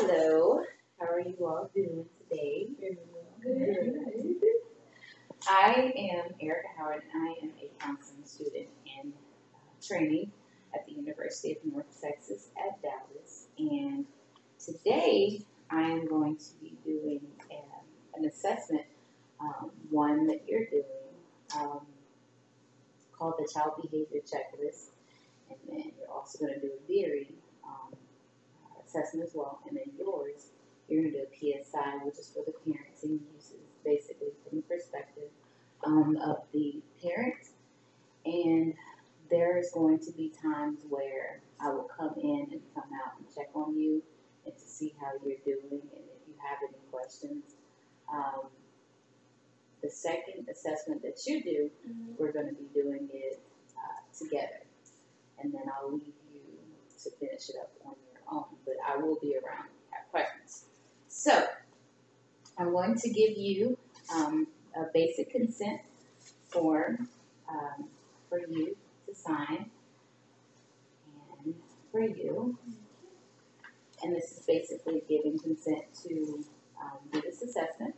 Hello, how are you all doing today? Good. I am Erica Howard, and I am a counseling student in training at the University of North Texas at Dallas. And today I am going to be doing an assessment, one that you're doing, called the Child Behavior Checklist. And then you're also going to do a theory assessment as well. And then yours, you're going to do a PSI, which is for the parents and uses basically from the perspective of the parent. And there's going to be times where I will come in and come out and check on you and to see how you're doing and if you have any questions. The second assessment that you do, we're going to be doing it together. And then I'll leave you to finish it up on your own, but I will be around if you have questions. So I'm going to give you a basic consent form for you to sign and for you. And this is basically giving consent to do this assessment.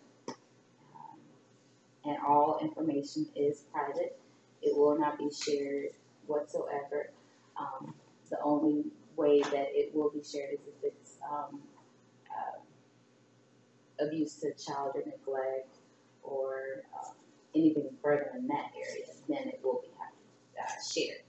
And all information is private. It will not be shared whatsoever. The only way that it will be shared is if it's abuse to child or neglect or anything further in that area, then it will be shared.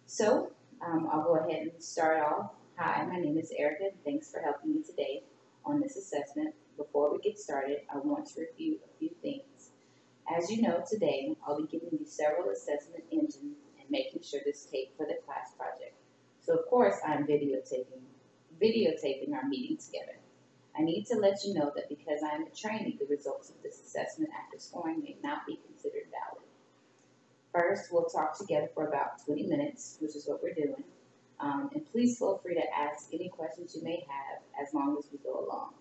So I'll go ahead and start off. Hi, my name is Erica. Thanks for helping me today on this assessment. Before we get started, I want to review a few things. As you know, today I'll be giving you several assessment engines and making sure this tape for the class project. So of course I'm videotaping our meeting together. I need to let you know that because I am a trainee, the results of this assessment after scoring may not be considered valid. First, we'll talk together for about 20 minutes, which is what we're doing. And please feel free to ask any questions you may have as long as we go along.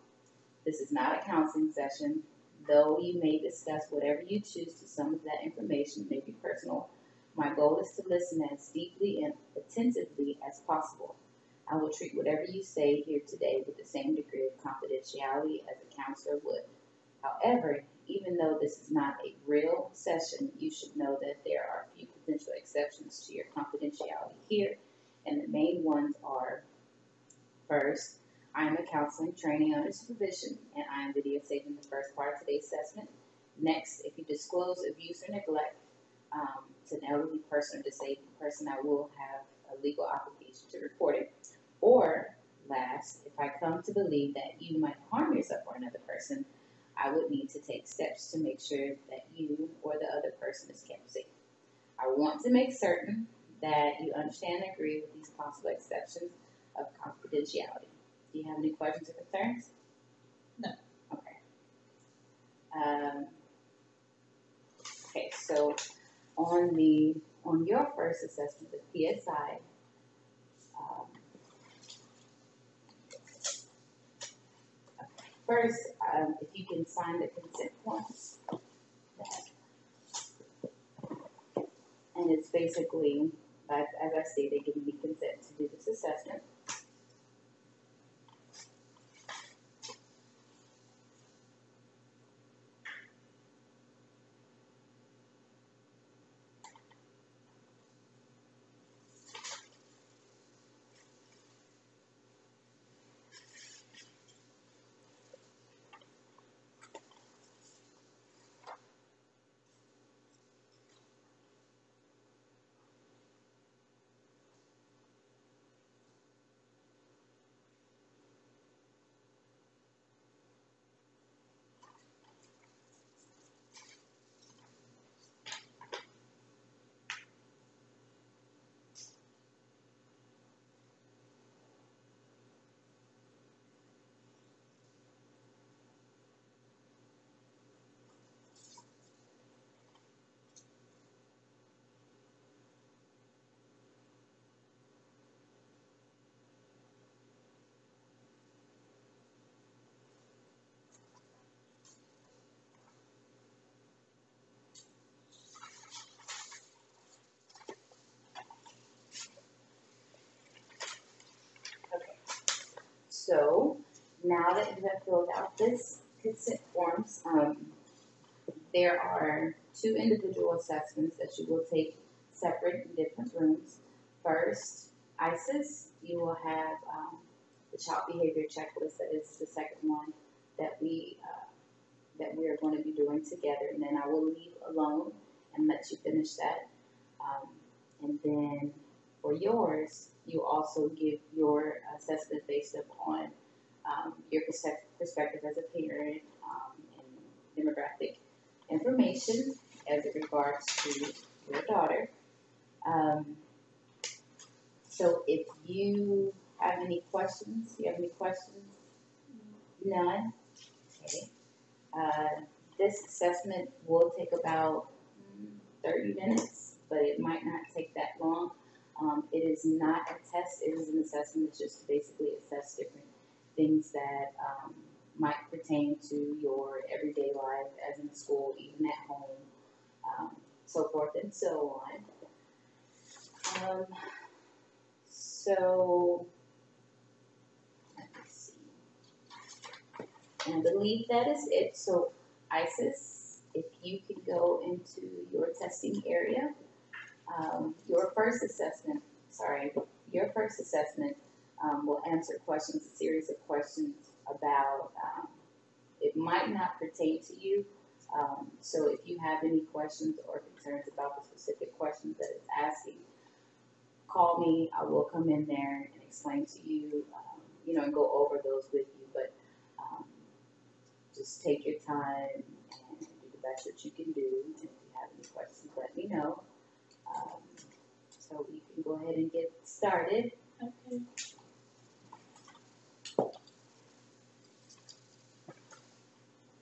This is not a counseling session, though you may discuss whatever you choose to. Some of that information may be personal. My goal is to listen as deeply and attentively as possible. I will treat whatever you say here today with the same degree of confidentiality as a counselor would. However, even though this is not a real session, you should know that there are a few potential exceptions to your confidentiality here, and the main ones are, first, I am a counseling trainee under supervision, and I am videotaping the first part of today's assessment. Next, if you disclose abuse or neglect to an elderly person or disabled person, I will have a legal obligation to report it. Or, last, if I come to believe that you might harm yourself or another person, I would need to take steps to make sure that you or the other person is kept safe. I want to make certain that you understand and agree with these possible exceptions of confidentiality. Do you have any questions or concerns? No. Okay. Okay, so on your first assessment, the PSI, first, if you can sign the consent forms, and it's basically, as I stated, giving me consent to do this assessment. So now that you have filled out this consent forms, there are 2 individual assessments that you will take separate in different rooms. First, ISIS, you will have the child behavior checklist. That is the second one that we are going to be doing together. And then I will leave alone and let you finish that. And then for yours, you also give your assessment based upon your perspective as a parent and demographic information as it regards to your daughter. So if you have any questions, None? Okay. This assessment will take about 30 minutes, but it might not take that long. It is not a test, it is an assessment. It's just to basically assess different things that might pertain to your everyday life, as in school, even at home, so forth and so on. So, let me see. And I believe that is it. So, ISIS, if you can go into your testing area, your first assessment will answer questions, a series of questions about, it might not pertain to you. So if you have any questions or concerns about the specific questions that it's asking, call me. I will come in there and explain to you, and go over those with you. But just take your time and do the best that you can do. And if you have any questions, let me know. So we can go ahead and get started. Okay.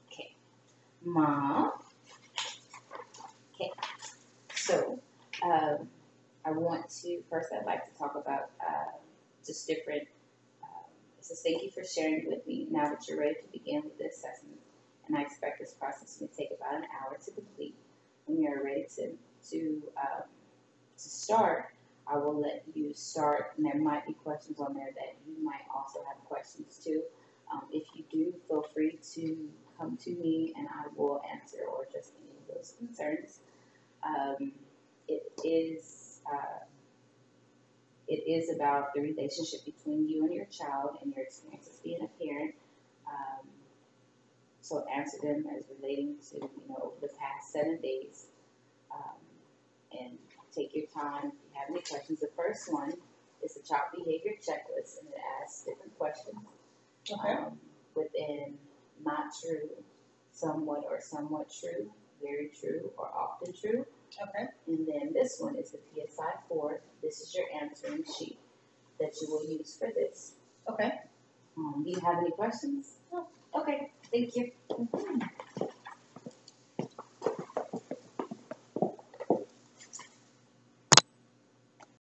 Okay. Mom. Okay. So, I want to, first I'd like to talk about just different, it says thank you for sharing with me now that you're ready to begin with the assessment. And I expect this process to take about an hour to complete. When you're ready to start, I will let you start, and there might be questions on there that you might also have questions too. If you do, feel free to come to me and I will answer or just any of those concerns. It is about the relationship between you and your child and your experience as being a parent. So answer them as relating to, over the past 7 days. And take your time if you have any questions. The first one is the child behavior checklist, and it asks different questions. Okay. Within not true, somewhat or somewhat true, very true, or often true. Okay. And then this one is the PSI 4. This is your answering sheet that you will use for this. Okay. Do you have any questions? No. Okay, thank you.